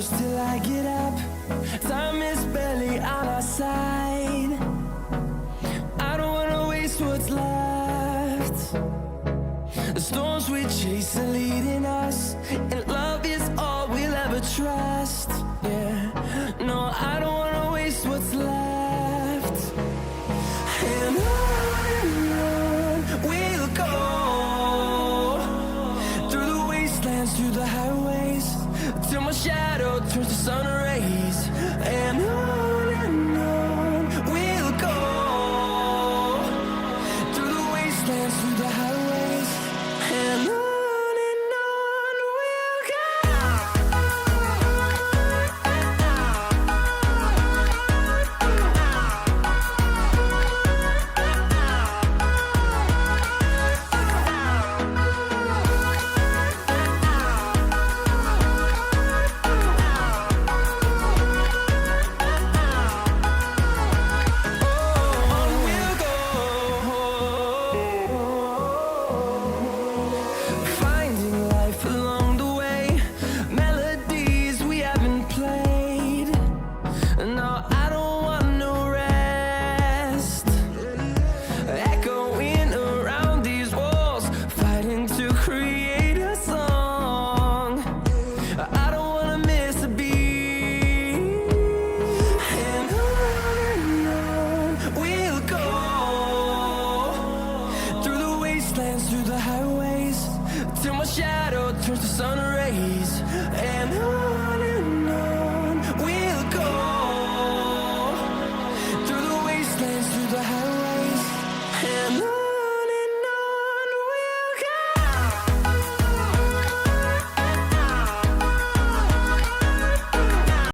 close till I get up. Time is barely on our side. I don't wanna waste what's left. The storms we chase are leading us, and love is all we'll ever trust. Yeah, no, I don't wanna waste what's left. And on we'll go, through the wastelands, through the highways, till my shadow turns to sun rays. And on we'll go, through the wastelands, through the highways, and on we'll go. Finding life along the way, melodies we haven't played. No,